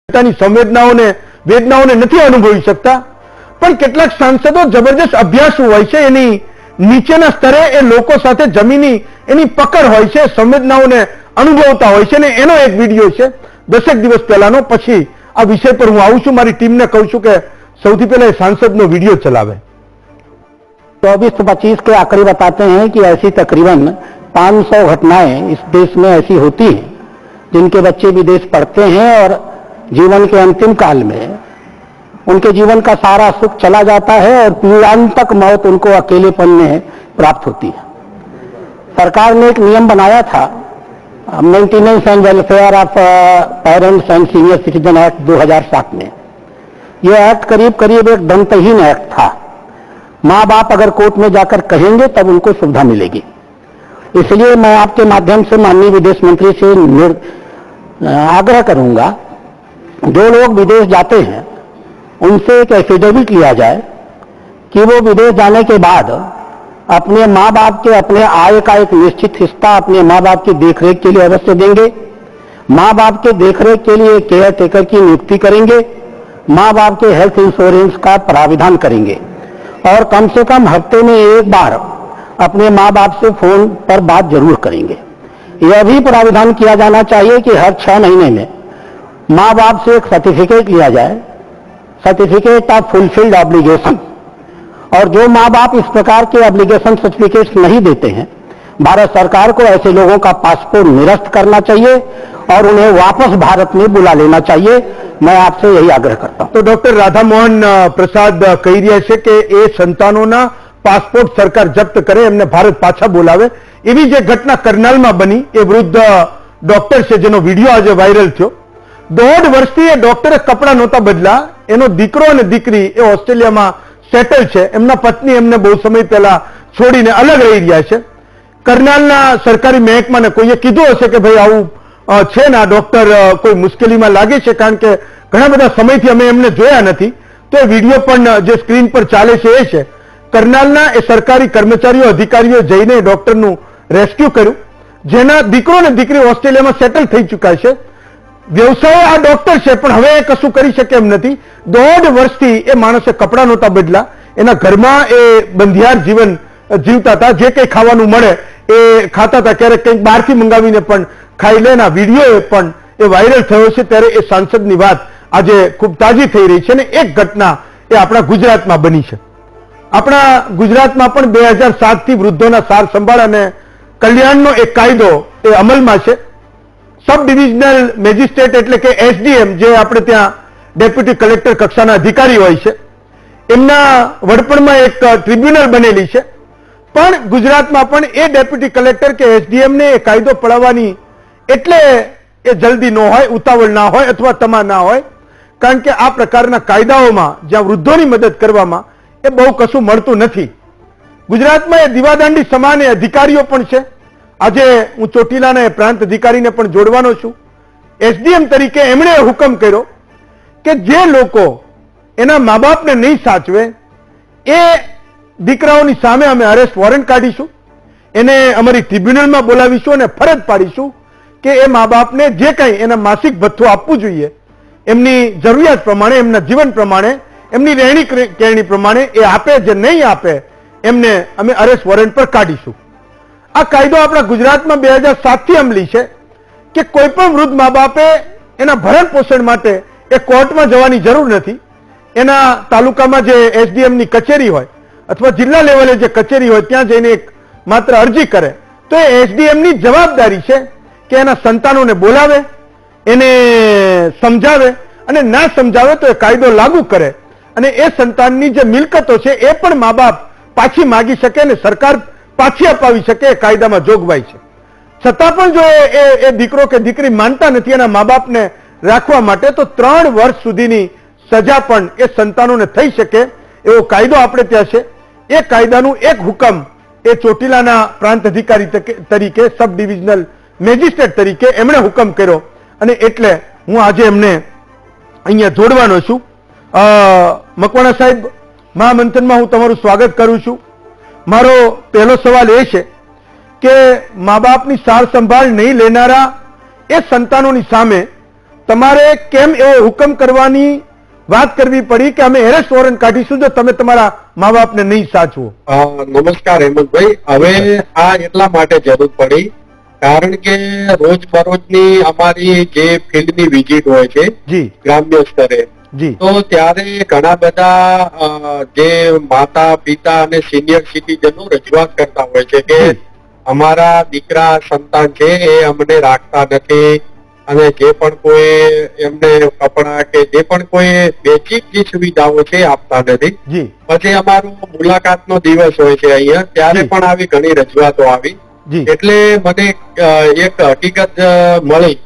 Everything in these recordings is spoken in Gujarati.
संवेदनाओं वेदनाओं नहीं अनुभवी सकता, पण केटलाक सांसदों जबरदस्त अभ्यासु होय छे, एनी नीचेना स्तरे ए लोको साथे जमीनी एनी पकड़ होय छे, संवेदनाओं अनुभवता होय छे ने एनो एक विडियो छे 10 दिवस पहेलानो। पछी आ विषय पर हूँ आऊं छुं, मारी टीम ने कहूं छुं के सौथी पहले सांसदनो विडियो चलावे। 24-25 के आंकड़े बताते हैं कि ऐसी तकरीबन 500 घटनाएं इस देश में ऐसी होती हैं जिनके बच्चे विदेश पढ़ते हैं और जीवन के अंतिम काल में उनके जीवन का सारा सुख चला जाता है और पीड़ांतक मौत उनको अकेलेपन में प्राप्त होती है। सरकार ने एक नियम बनाया था, maintenance and welfare of parents and senior citizen act 2007 में। यह एक्ट करीब करीब एक दंतहीन एक्ट था। माँ बाप अगर कोर्ट में जाकर कहेंगे तब उनको सुविधा मिलेगी। इसलिए मैं आपके माध्यम से माननीय विदेश मंत्री से आग्रह करूंगा, जो लोग विदेश जाते हैं उनसे एक एफिडेविट लिया जाए कि वो विदेश जाने के बाद अपने माँ बाप के अपने आय का एक निश्चित हिस्सा अपने माँ बाप की देखरेख के लिए अवश्य देंगे, माँ बाप के देखरेख के लिए केयर टेकर की नियुक्ति करेंगे, माँ बाप के हेल्थ इंश्योरेंस का प्राविधान करेंगे और कम से कम हफ्ते में एक बार अपने माँ बाप से फोन पर बात जरूर करेंगे। यह भी प्राविधान किया जाना चाहिए कि हर 6 महीने में माँ बाप से एक सर्टिफिकेट लिया जाए, सर्टिफिकेट ऑफ फुलफिल्ड ऑब्लिगेशन, और जो माँ बाप इस प्रकार के ऑब्लिगेशन सर्टिफिकेट्स नहीं देते हैं, भारत सरकार को ऐसे लोगों का पासपोर्ट निरस्त करना चाहिए और उन्हें वापस भारत में बुला लेना चाहिए। मैं आपसे यही आग्रह करता हूं। तो डॉक्टर राधामोहन प्रसाद कही रह्या छे के ए संतानोना पासपोर्ट सरकार जप्त करे, एमने भारत पाछा बोलावे। एवी जे घटना करनालमां बनी, ए वृद्ध डॉक्टर छे जेनो विडियो आज वायरल थयो। 1.5 વર્ષથી એ ડોક્ટરે કપડા નહોતા બદલા, એનો દીકરો અને દીકરી એ ઓસ્ટ્રેલિયામાં સેટલ છે, એમના પત્ની એમને બહુ સમય પહેલા છોડીને અલગ રહી રહ્યા છે। કરનાલના સરકારી મહેકમાને કોઈએ કીધું હશે કે ભાઈ આવું છે ને, આ ડોક્ટર કોઈ મુશ્કેલીમાં લાગે છે, કારણ કે ઘણા બધા સમયથી અમે એમને જોયા નથી। તો એ વિડીયો પણ જે સ્ક્રીન પર ચાલે છે એ છે, કરનાલના એ સરકારી કર્મચારીઓ અધિકારીઓ જઈને ડોક્ટરનું રેસ્ક્યુ કર્યું, જેના દીકરો અને દીકરી ઓસ્ટ્રેલિયામાં સેટલ થઈ ચૂક્યા છે। व्यवसाय आ डॉक्टर है पण हवे कशुं करी शके एम नथी। 1.5 વર્ષથી ए माणसे कपड़ा नहोता बदला, एना घरमां ए बंधियार जीवन जीवता था, जे कंई खावानुं मळे ए खाता था, क्यारेक कंईक बहारथी मंगावीने पण खाई ले। विडियो पण ए वायरल थयो छे, त्यारे ए सांसदनी वात आजे खूब ताजी थई रही छे। ने एक घटना ए आपणा गुजरातमां बनी छे। आपणा गुजरातमां पण 2007 थी वृद्धोना सार संभाळ अने कल्याणनो एक कायदो ए अमलमां छे। सब डिविजनल मेजिस्ट्रेट एटले के एसडीएम जे आपणे त्यां डेप्यूटी कलेक्टर कक्षाना अधिकारी होय छे, एमना वडपणमां एक ट्रिब्युनल बनेली छे। पण गुजरातमां पण ए डेप्यूटी कलेक्टर के एसडीएम ने ए कायदो पळाववानी एटले ए जल्दी न होय, उतावळ ना होय अथवा तमा ना होय, कारण के आ प्रकारना कायदाओमां ज्यां वृद्धोनी मदद करवामां ए बहु कशुं मळतुं नथी। गुजरातमां ए दीवादांडी समान ए अधिकारीओ पण छे। આજે હું ચોટીલાના પ્રાંત અધિકારીને પણ જોડવાનો છું। એસડીએમ તરીકે એમણે હુકમ કર્યો કે જે લોકો એના મા બાપને નહીં સાચવે એ દીકરાઓની સામે અમે અરેસ્ટ વોરંટ કાઢીશું, એને અમારી ટ્રિબ્યુનલમાં બોલાવીશું અને ફરજ પાડીશું કે એ મા બાપને જે કંઈ એના માસિક ભથ્થું આપવું જોઈએ, એમની જરૂરિયાત પ્રમાણે, એમના જીવન પ્રમાણે, એમની રહેણી કહેણી પ્રમાણે એ આપે, જે નહીં આપે એમને અમે અરેસ્ટ વોરંટ પર કાઢીશું। आ कायदो अपना गुजरात में 2007 थी अमली है कि कोई पण वृद्ध माँ बापे एना भरण पोषण माटे ए कोर्ट में जवानी जरूर नहीं। एना तालुका में जे एसडीएम नी कचेरी होय अथवा जिला लेवले जे कचेरी होय त्यां जईने एक मात्र अरजी करे तो एसडीएम नी जवाबदारी है कि एना संतानों ने बोलावे, एने समझावे अने ना समझावे तो ए कायदो लागू करे अने ए संताननी जे मिलकतो छे ए पण माँ बाप पाछी मागी शके ने सरकार पाछी अपावी शके, कायदामां जोगवाई छे। छतां पण जो ए दीकरो के दीकरी मानता नथी एना माँ बापने राखवा माटे तो 3 વર્ષ सुधीनी सजा पण ए संतानोने थई शके एवो कायदो आपणे त्यां छे। ए कायदानुं एक हुकम ए ચોટીલાના प्रांत अधिकारी तरीके, सब डिविजनल मेजिस्ट्रेट तरीके एमणे हुकम कर्यो अने एटले हुं आजे एमने अहींया जोडवानो छुं। मकवाणा साहेब, महामंथનમાં હું તમારું સ્વાગત કરું છું। मारो पहलो सवाल ए छे के माँ बापनी सार संभाळ नहीं लेनारा ए संतानोनी सामे તમારે કેમ એવો હુકમ કરવાની વાત કરવી પડી કે અમે એરેસ્ટ વોરંટ કાઢીશું જો તમે તમારા મા બાપને નહીં સાચવો? નમસ્કાર હેમંતભાઈ. હવે આ એટલા માટે જરૂર પડી કારણ કે રોજબરોજની અમારી જે ફિલ્ડની વિઝિટ હોય છે જી ગ્રામ્ય સ્તરે, જી તો ત્યારે ઘણા બધા જે માતા પિતા અને સિનિયર સિટીઝનો રજૂઆત કરતા હોય છે કે અમારા દીકરા સંતાન છે એ અમને રાખતા નથી અને જે પણ કોઈ એમને કપડા કે જે પણ કોઈ બેઝિક જે સુવિધાઓ છે આપતા નથી. જી પછી અમારો મુલાકાતનો દિવસ હોય છે અહીંયા, ત્યારે પણ આવી ઘણી રજૂઆતો આવી. જી એટલે મને એક હકીકત મળી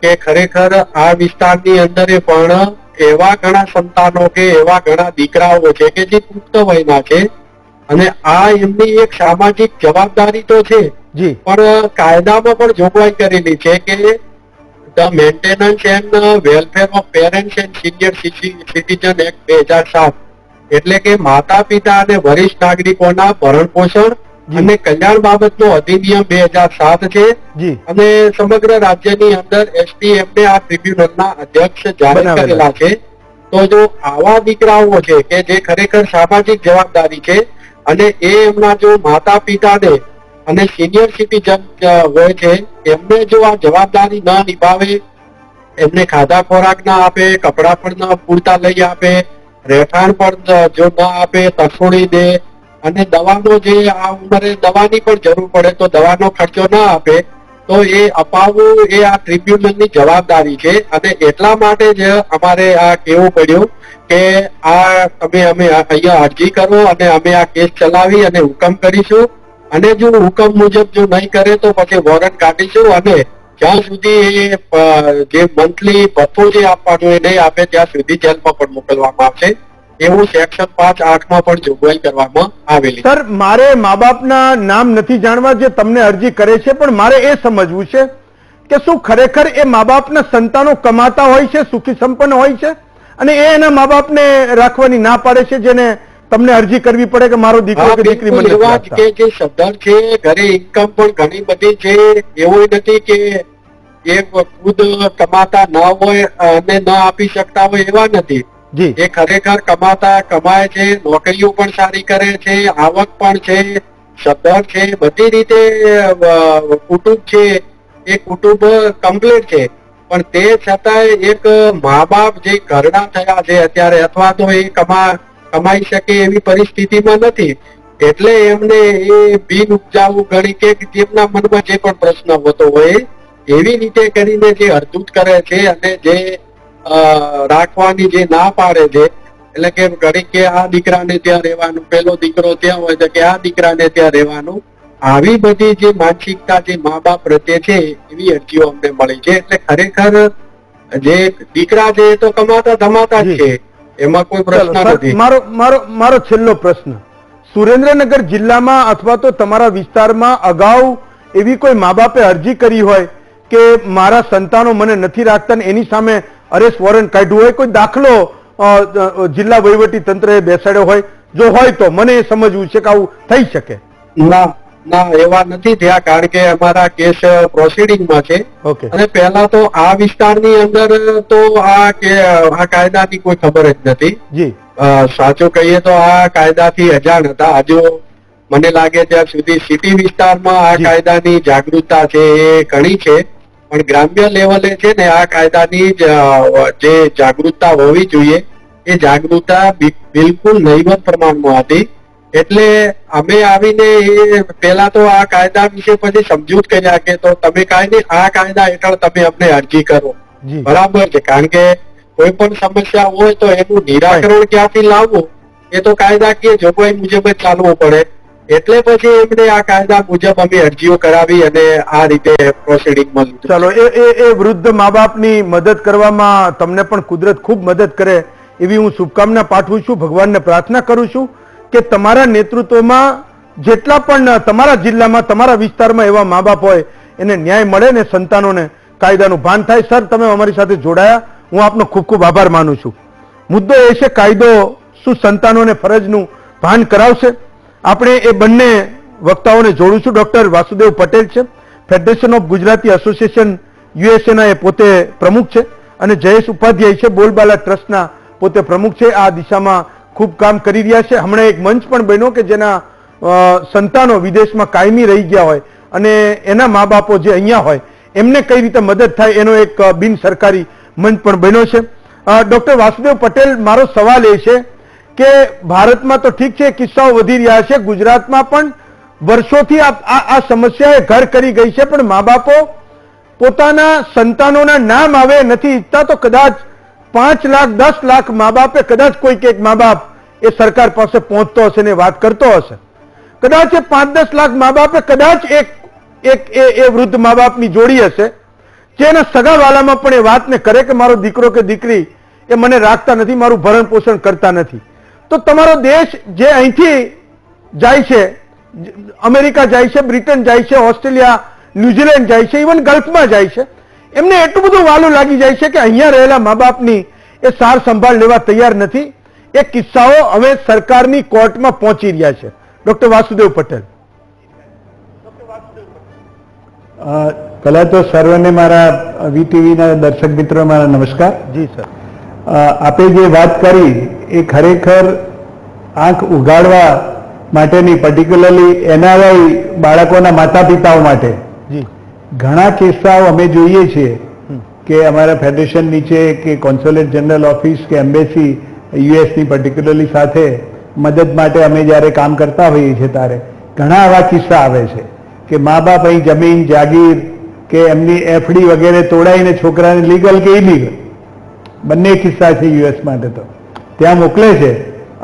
કે ખરેખર આ વિસ્તારની અંદર પણ એવા ઘણા સંતાનો કે એવા ઘણા દીકરાઓ છે કે જે પુખ્ત વયના છે અને આ એમની એક સામાજિક જવાબદારી તો છે, જી પણ કાયદામાં પણ જોગવાઈ કરેલી છે કે the maintenance and welfare of parents and senior citizen act 2007, એટલે કે માતા પિતા અને વરિષ્ઠ નાગરિકોના ભરણ પોષણ અને કલ્યાણ બાબતનો અધિનિયમ 2007 છે જી અને સમગ્ર રાજ્યની અંદર એસટીએમને આ ટ્રિબ્યુનલના અધ્યક્ષ જાહેર કરેલા છે. તો જો આવા દીકરાઓ છે કે જે ખરેખર સામાજિક જવાબદારી છે અને એ એમના જો માતા પિતાને અને સિનિયર સિટીઝન હોય છે એમને જો આ જવાબદારી ન નિભાવે, એમને ખાધા ખોરાક ના આપે, કપડા પણ ન પૂરતા લઈ આપે, રહેઠાણ પણ જો ન આપે, તરસોડી દે અને દવાનો જે આ ઉંમરે દવાની પણ જરૂર પડે તો દવાનો ખર્ચો ના આપે, તો એ અપાવવું એ આ ટ્રિબ્યુનલની જવાબદારી છે. અને એટલા માટે જ અમારે આ કહેવું પડ્યું કે અમે અહીંયા અરજી કરો અને અમે આ કેસ ચલાવી અને હુકમ કરીશું અને જો હુકમ મુજબ જો નહીં કરે તો પછી વોરંટ કાઢીશું અને જ્યાં સુધી જે મંથલી ભથ્થું જે આપવાનું એ નહીં આપે ત્યાં સુધી જેલમાં પણ મોકલવામાં આવશે, એવું સેક્શન 5(8) માં પણ જોગવાઈ કરવામાં આવેલી. સર, મારે મા બાપના નામ નથી જાણવા જે તમને અરજી કરે છે, પણ મારે એ સમજવું છે કે શું ખરેખર એ મા બાપના સંતાનો કમાતા હોય છે, સુખી સંપન્ન હોય છે અને એ એના મા બાપને રાખવાની ના પાડે છે, જેને તમને અરજી કરવી પડે કે મારો દીકરો કે દીકરી મને એવા જ કે જે સદ્ધર છે, ઘરે ઇન્કમ પણ ઘણી બધી છે, એવું નથી કે એ ખુદ કમાતા ન હોય અને ન આપી શકતા હોય એવા નથી. એ ખરેખર કમાય છે, નોકરીઓ પણ સારી કરે છે, આવક પણ છે, સદ્ધર છે, બધી રીતે કુટુંબ છે એ કુટુંબ કમ્પ્લીટ છે, પણ તે છતાંય એક મા બાપ જે ઘરડા થયા છે અત્યારે અથવા તો એ કમાઈ શકે એવી પરિસ્થિતિમાં નથી, એટલે એમને એ બિન ઉપજાવું ગણી કે જેમના મનમાં જે પણ પ્રશ્ન હોતો હોય એવી રીતે કરીને જે અડધૂત કરે છે અને જે રાખવાની જે ના પાડે છે, એટલે કે ઘડી કે આ દીકરાને ત્યાં રહેવાનું, પેલો દીકરો ત્યાં હોય તો કે આ દીકરાને ત્યાં રહેવાનું, આવી બધી જે માનસિકતા જે મા બાપ પ્રત્યે છે એવી અરજીઓ અમને મળી છે. એટલે ખરેખર જે દીકરા છે એ તો કમાતા ધમાતા જ છે, એમાં કોઈ પ્રશ્ન નથી. મારો છેલ્લો પ્રશ્ન, સુરેન્દ્રનગર જિલ્લામાં અથવા તો તમારા વિસ્તારમાં અગાઉ એવી કોઈ મા બાપે અરજી કરી હોય કે મારા સંતાનો મને નથી રાખતા ને એની સામે અરેસ્ટ વોરંટ કાઢ્યું હોય, કોઈ દાખલો જિલ્લા વહીવટી તંત્રએ બેસાડ્યો હોય? જો હોય તો મને એ સમજવું છે કે આવું થઈ શકે. ના, એવા નથી થયા કારણ કે અમારા કેસ પ્રોસિડિંગમાં છે અને પહેલા તો આ વિસ્તારની અંદર તો આ કાયદાની કોઈ ખબર જ નથી. જી સાચું કહીએ તો આ કાયદાથી અજાણ હતા. હજુ મને લાગે ત્યાં સુધી સિટી વિસ્તારમાં આ કાયદાની જાગૃતતા છે એ ઘણી છે, પણ ગ્રામ્ય લેવલે છે ને આ કાયદાની જે જાગૃતતા હોવી જોઈએ એ જાગૃતતા બિલકુલ નહીવત પ્રમાણમાં હતી. એટલે અમે આવીને એ પેલા તો આ કાયદા વિશે પછી સમજૂત કર્યા કે તો તમે કાંઈ નહીં, આ કાયદા હેઠળ તમે અમને અરજી કરો, બરાબર છે, કારણ કે કોઈ પણ સમસ્યા હોય તો એનું નિરાકરણ ક્યાંથી લાવવું એ તો કાયદાકીય જોગવાઈ મુજબ જ ચાલવું પડે. એટલે પછી એમને આ કાયદા મુજબ અમે અરજીઓ કરાવી અને આ રીતે પ્રોસિડિંગમાં લીધું. ચાલો, એ વૃદ્ધ મા બાપની મદદ કરવામાં તમને પણ કુદરત ખૂબ મદદ કરે એવી હું શુભકામના પાઠવું છું, ભગવાનને પ્રાર્થના કરું છું કે તમારા નેતૃત્વમાં જેટલા પણ તમારા જિલ્લામાં તમારા વિસ્તારમાં એવા મા બાપ હોય એને ન્યાય મળે ને સંતાનોને કાયદાનું ભાન થાય. સર, તમે અમારી સાથે જોડાયા, હું આપનો ખૂબ ખૂબ આભાર માનું છું. મુદ્દો એ છે કાયદો શું સંતાનોને ફરજનું ભાન કરાવશે? આપણે એ બંને વક્તાઓને જોડું છું. ડોક્ટર વાસુદેવ પટેલ છે, ફેડરેશન ઓફ ગુજરાતી એસોસિએશન યુએસએના એ પોતે પ્રમુખ છે, અને જયેશ ઉપાધ્યાય છે બોલબાલા ટ્રસ્ટના પોતે પ્રમુખ છે, આ દિશામાં ખૂબ કામ કરી રહ્યા છે. હમણાં એક મંચ પણ બન્યો કે જેના સંતાનો વિદેશમાં કાયમી રહી ગયા હોય અને એના મા બાપો જે અહીંયા હોય એમને કઈ રીતે મદદ થાય એનો એક બિન સરકારી મંચ પણ બન્યો છે. ડોક્ટર વાસુદેવ પટેલ, મારો સવાલ એ છે કે ભારતમાં તો ઠીક છે કિસ્સાઓ વધી રહ્યા છે, ગુજરાતમાં પણ વર્ષોથી આ સમસ્યાએ ઘર કરી ગઈ છે, પણ મા બાપો પોતાના સંતાનોના નામ આવે નથી ઈચ્છતા તો કદાચ 5 લાખ 10 લાખ મા બાપે કદાચ કોઈક એક મા બાપ એ સરકાર પાસે પહોંચતો હશે ને વાત કરતો હશે, કદાચ 5-10 લાખ મા બાપે કદાચ એ વૃદ્ધ મા બાપની જોડી હશે જે એના સગાવાલામાં પણ એ વાતને કરે કે મારો દીકરો કે દીકરી એ મને રાખતા નથી, મારું ભરણ પોષણ કરતા નથી. તો તમારો દેશ જે અહીંથી જાય છે, અમેરિકા જાય છે, બ્રિટન જાય છે, ઓસ્ટ્રેલિયા, ન્યુઝીલેન્ડ જાય છે, ઇવન ગલ્ફમાં જાય છે, એમને એટલું બધું વાલું લાગી જાય છે કે અહીંયા રહેલા મા બાપની એ સાર સંભાળ લેવા તૈયાર નથી. એ કિસ્સાઓ હવે સરકારની કોર્ટમાં પહોંચી રહ્યા છે. ડોક્ટર વાસુદેવ પટેલ. પહેલા તો સર્વને મારા વીટીવીના દર્શક મિત્રો મારા નમસ્કાર. જી સર. આપે જે વાત કરી એ ખરેખર આંખ ઉઘાડવા માટેની, પર્ટિક્યુલરલી એનઆરઆઈ બાળકોના માતા પિતાઓ માટે ઘણા કિસ્સાઓ અમે જોઈએ છીએ કે અમારા ફેડરેશન નીચે કે કોન્સ્યુલેટ જનરલ ઓફિસ કે એમ્બેસી યુએસની પર્ટિક્યુલરલી સાથે મદદ માટે અમે જ્યારે કામ કરતા હોઈએ છીએ ત્યારે ઘણા આવા કિસ્સા આવે છે કે મા બાપ અહીં જમીન જાગીર કે એમની એફડી વગેરે તોડાઈને છોકરાને લીગલ કે ઇલીગલ બંને કિસ્સા છે યુએસ માટે તો ત્યાં મોકલે છે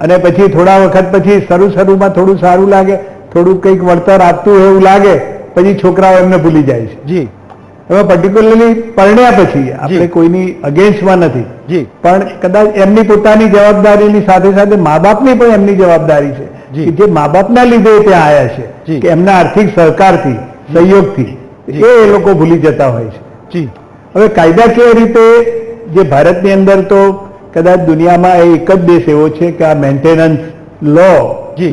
અને પછી થોડા વખત પછી શરૂમાં થોડું સારું લાગે, થોડું કંઈક વળતર આપતું એવું લાગે, પછી છોકરાઓ એમને ભૂલી જાય છે. જી. હવે પર્ટિક્યુલરલી પરણ્યા પછી આપણે કોઈની અગેન્સ્ટમાં નથી, પણ કદાચ એમની પોતાની જવાબદારીની સાથે સાથે મા બાપની પણ એમની જવાબદારી છે કે જે મા બાપના લીધે ત્યાં આવ્યા છે કે એમના આર્થિક સહકારથી, સહયોગથી એ લોકો ભૂલી જતા હોય છે. હવે કાયદાકીય રીતે જે ભારતની અંદર તો કદાચ દુનિયામાં એક જ દેશ એવો છે કે આ મેન્ટેનન્સ લો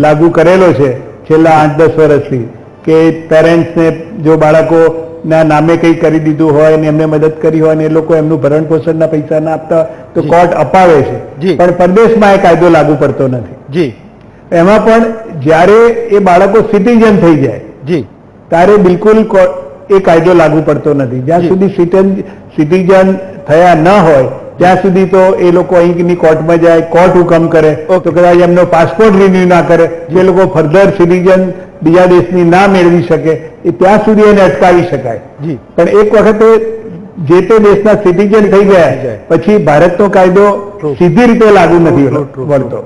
લાગુ કરેલો છે છેલ્લા 8-10 વર્ષથી કે પેરેન્ટ્સને જો બાળકોના નામે કંઈ કરી દીધું હોય ને એમને મદદ કરી હોય ને એ લોકો એમનું ભરણ પોષણના પૈસા ના આપતા તો કોર્ટ અપાવે છે, પણ પરદેશમાં એ કાયદો લાગુ પડતો નથી. એમાં પણ જ્યારે એ બાળકો સિટીઝન થઈ જાય ત્યારે બિલકુલ એ કાયદો લાગુ પડતો નથી. જ્યાં સુધી સિટીઝન થયા ન હોય ત્યાં સુધી તો એ લોકો અહીંની કોર્ટમાં જાય, કોર્ટ હુકમ કરે તો કદાચ એમનો પાસપોર્ટ રિન્યુ ના કરે, જે લોકો ફર્ધર સિટીઝન બીજા દેશની ના મેળવી શકે એ ત્યાં સુધી એને અટકાવી શકાય. પણ એક વખતે જે તે દેશના સિટીઝન થઈ ગયા પછી ભારતનો કાયદો સીધી રીતે લાગુ નથી વળતો.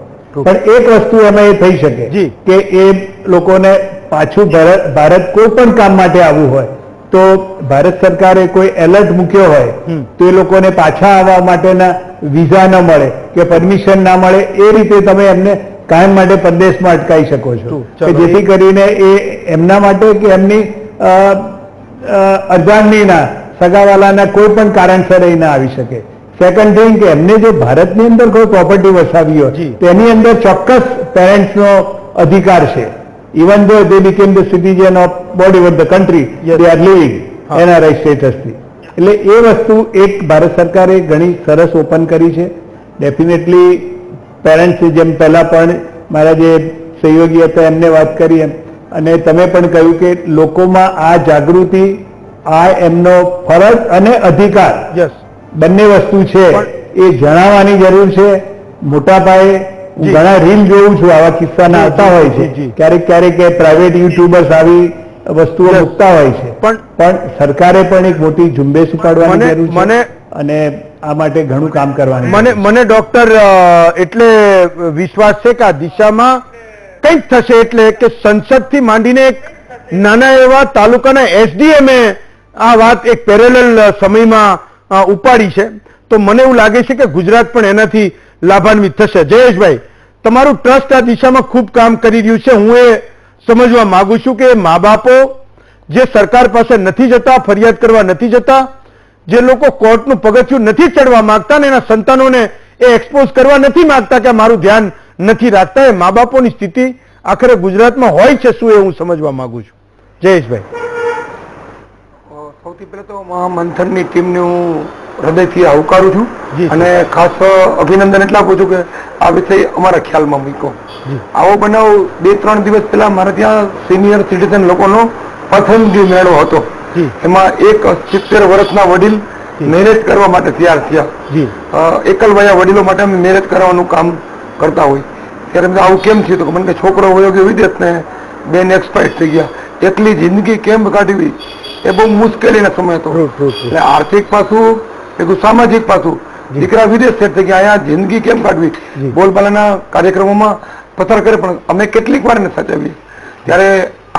પણ એક વસ્તુ એમાં એ થઈ શકે કે એ લોકોને પાછું ભારત કોઈ પણ કામ માટે આવવું હોય તો ભારત સરકારે કોઈ એલર્ટ મૂક્યો હોય તો એ લોકોને પાછા આવવા માટેના વિઝા ન મળે કે પરમિશન ના મળે, એ રીતે તમે એમને કાયમ માટે પરદેશમાં અટકાવી શકો છો કે જેથી કરીને એ એમના માટે કે એમની અર્ધાંગીના સગાવાલાના કોઈ પણ કારણસર એ ના આવી શકે. સેકન્ડ થિંગ કે એમને જો ભારતની અંદર કોઈ પ્રોપર્ટી વસાવી હોય તેની અંદર ચોક્કસ પેરેન્ટ્સનો અધિકાર છે. Even though they became the citizen of whatever the country they are living, NRI status થી. એટલે એ વસ્તુ એક ભારત સરકારે ઘણી સરસ ઓપન કરી છે. ડેફિનેટલી પેરેન્ટ્સ જેમ પહેલા પણ મારા જે સહયોગી હતા એમને વાત કરી એમ, અને તમે પણ કહ્યું કે લોકોમાં આ જાગૃતિ, આ એમનો ફરજ અને અધિકાર બંને વસ્તુ છે એ જણાવવાની જરૂર છે. મોટા પાયે ઘણા રીલ જોઉં છું આવા કિસ્સાના આવતા હોય છે, ક્યારેક પ્રાઇવેટ યુટ્યુબર્સ આવી વસ્તુઓ મૂકતા હોય છે, પણ સરકારે પણ એક મોટી ઝુંબેશ ઉપાડવાની જરૂર છે અને આ માટે ઘણું કામ કરવાનું. મને ડોક્ટર એટલે વિશ્વાસ છે કે આ દિશામાં કંઈક થશે, એટલે કે સંસદથી માંડીને એક નાના એવા તાલુકાના એસડીએમએ આ વાત એક પેરેલલ સમયમાં ઉપાડી છે, તો મને એવું લાગે છે કે ગુજરાત પણ એનાથી લાભાન્વિત થશે. જયેશભાઈ, તમારું ટ્રસ્ટ આ દિશામાં ખૂબ કામ કરી રહ્યું છે. હું એ સમજવા માંગુ છું કે મા બાપો જે સરકાર પાસે નથી જતા, ફરિયાદ કરવા નથી જતા, જે લોકો કોર્ટનું પગથિયું નથી ચડવા માંગતા ને એના સંતાનોને એ એક્સપોઝ કરવા નથી માંગતા કે મારું ધ્યાન નથી રાખતા, એ મા બાપોની સ્થિતિ આખરે ગુજરાતમાં હોય છે શું એ હું સમજવા માંગુ છું. જયેશભાઈ. સૌથી પહેલા તો મહામંથનની ટીમને હું હૃદયથી આવકારું છું અને ખાસ અભિનંદન એટલા આપું છું કે આ વિષય અમારા ખ્યાલમાં મૂક્યો. આવો બનાવ 2-3 દિવસ પહેલા મારા ત્યાં સિનિયર સિટીઝન લોકોનો પસંદગી મેળો હતો. એમાં એક 70 વર્ષના વડીલ મેરેજ કરવા માટે તૈયાર થયા. એકલવાયા વડીલો માટે અમે મેરેજ કરવાનું કામ કરતા હોય ત્યારે આવું કેમ થયું તો મને કે છોકરો વયો ગયો વિદેશ ને બેન એક્સપાયર થઈ ગયા, એટલી જિંદગી કેમ કાઢવી એ બહુ મુશ્કેલીનો સમય હતો. એટલે આર્થિક પાસું એક સામાજિક પાસું, દીકરા વિદેશ સેટ થઈ ગયા, અહીંયા જિંદગી કેમ કાઢવી બોલબાલાના કાર્યક્રમોમાં પસાર કરે. પણ અમે કેટલીક વાર ને સાચવીએ ત્યારે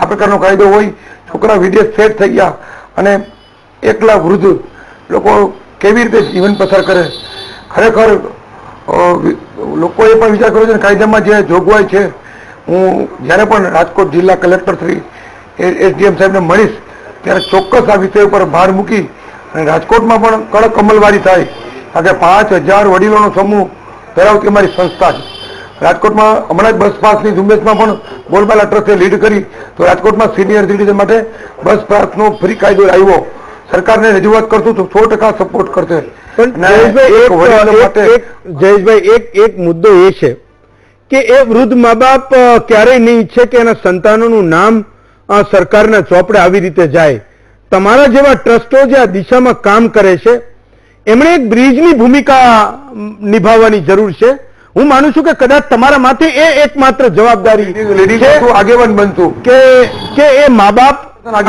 આ પ્રકારનો કાયદો હોય. છોકરા વિદેશ સેટ થઈ ગયા અને એકલા વૃદ્ધ લોકો કેવી રીતે જીવન પસાર કરે. ખરેખર લોકોએ પણ વિચાર કર્યો છે કાયદામાં જે જોગવાઈ છે. હું જ્યારે પણ રાજકોટ જિલ્લા કલેક્ટર શ્રી એસડીએમ સાહેબને મળીશ ત્યારે ચોક્કસ આ વિષય ઉપર ભાર મૂકી અને રાજકોટમાં પણ કડક અમલવારી થાય. કારણ કે 5000 વડીલોનો સમૂહ ધરાવતી અમારી સંસ્થા છે. રાજકોટમાં હમણાં જ બસ પાસની ઝુંબેશમાં પણ બોલબાલા ટ્રસ્ટે લીડ કરી તો રાજકોટમાં સિનિયર સિટીઝન માટે બસ પાસનો ફ્રી કાયદો આવ્યો. સરકારને રજૂઆત કરશું તો 100% સપોર્ટ કરશે. જયેશભાઈ એક મુદ્દો એ છે કે એ વૃદ્ધ મા બાપ ક્યારેય નહીં ઈચ્છે કે એના સંતાનોનું નામ સરકારના ચોપડે આવી રીતે જાય. તમારા જેવા ટ્રસ્ટો જે આ દિશામાં કામ કરે છે એમણે એક બ્રિજની ભૂમિકા નિભાવવાની જરૂર છે. હું માનું છું કે કદાચ તમારા માથે એ એકમાત્ર જવાબદારી આગેવાન બનતું કે એ મા બાપ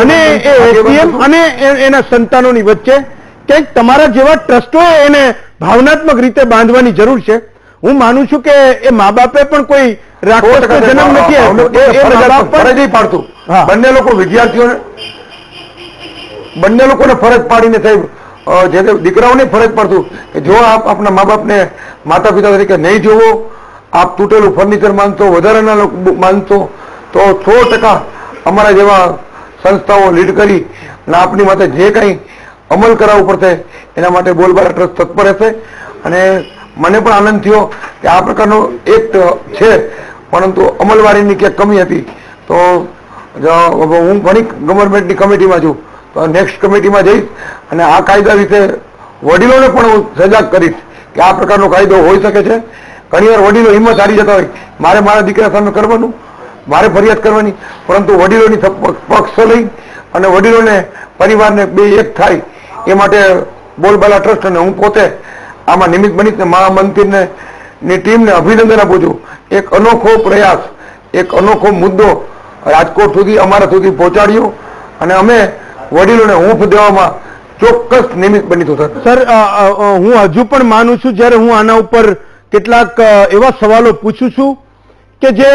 અને એ એસડીએમ અને એના સંતાનોની વચ્ચે કંઈક તમારા જેવા ટ્રસ્ટોએ એને ભાવનાત્મક રીતે બાંધવાની જરૂર છે. હું માનું છું કે એ મા બાપે પણ કોઈ રાક્ષસનો જન્મ નથી પાડતું. બંને લોકો વિદ્યાર્થીઓને બંને લોકોને ફરજ પાડીને સાહેબ જે દીકરાઓને ફરજ પડતું કે જો આપ આપના મા બાપને માતા પિતા તરીકે નહીં જોવો, આપ તૂટેલું ફર્નિચર માનતો, વધારાના લોકો માનતો તો 100% અમારા જેવા સંસ્થાઓ લીડ કરી અને આપની માટે જે કંઈ અમલ કરાવવું પડશે એના માટે બોલબાલા ટ્રસ્ટ તત્પર રહેશે. અને મને પણ આનંદ થયો કે આ પ્રકારનો એક્ટ છે પરંતુ અમલવારીની ક્યાંક કમી હતી. તો હું ઘણી ગવર્મેન્ટની કમિટીમાં છું તો નેક્સ્ટ કમિટીમાં જઈશ અને આ કાયદા વિશે વડીલોને પણ હું સજાગ કરીશ કે આ પ્રકારનો કાયદો હોઈ શકે છે. ઘણી વાર વડીલો હિંમત હારી જતા હોય, મારે મારા દીકરા સામે કરવાનું, મારે ફરિયાદ કરવાની, પરંતુ વડીલોની પક્ષ લઈ અને વડીલોને પરિવારને બે એક થાય એ માટે બોલબાલા ટ્રસ્ટ અને હું પોતે આમાં નિમિત્ત બનીને મહામંત્રીને ની ટીમને અભિનંદન આપું છું. એક અનોખો પ્રયાસ, એક અનોખો મુદ્દો રાજકોટ સુધી અમારા સુધી પહોંચાડ્યો અને અમે વડીલોને હૂંફ દેવામાં ચોક્કસ નિમિત્ત બનીશું. સર હું હજુ પણ માનું છું જ્યારે હું આના ઉપર કેટલાક એવા સવાલો પૂછું છું કે જે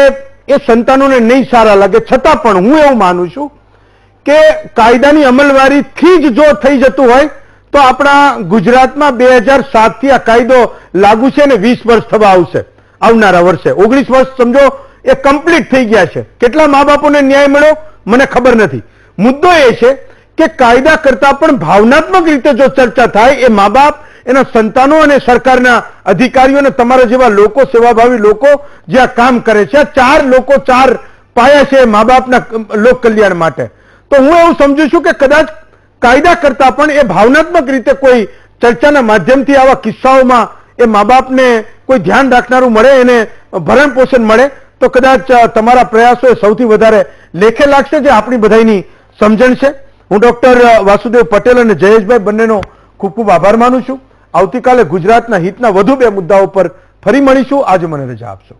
એ સંતાનોને નહીં સારા લાગે છતાં પણ હું એવું માનું છું કે કાયદાની અમલવારીથી જ જો થઈ જતું હોય તો આપણા ગુજરાતમાં 2007 થી આ કાયદો લાગુ છે ને 20 વર્ષ થવા આવશે. આવનારા વર્ષે 19 વર્ષ સમજો એ કમ્પ્લીટ થઈ ગયા છે. કેટલા મા બાપોને ન્યાય મળ્યો મને ખબર નથી. મુદ્દો એ છે કે કાયદા કરતા પણ ભાવનાત્મક રીતે જો ચર્ચા થાય એ મા બાપ, એના સંતાનો અને સરકારના અધિકારીઓ અને તમારા જેવા લોકો, સેવાભાવી લોકો જે આ કામ કરે છે, આ 4 લોકો 4 પાયા છે મા બાપના લોક કલ્યાણ માટે. તો હું એવું સમજુ છું કે કદાચ કાયદા કરતા પણ એ ભાવનાત્મક રીતે કોઈ ચર્ચાના માધ્યમથી આવા કિસ્સાઓમાં એ મા બાપને કોઈ ધ્યાન રાખનારું મળે, એને ભરણ પોષણ મળે તો કદાચ તમારા પ્રયાસો એ સૌથી વધારે લેખે લાગશે, જે આપણી બધાની સમજણ છે. હું ડોક્ટર વાસુદેવ પટેલ અને જયેશભાઈ બંનેનો ખૂબ ખૂબ આભાર માનું છું. આવતીકાલે ગુજરાતના હિતના વધુ 2 મુદ્દાઓ પર ફરી મળીશું. આજે મને રજા આપશો.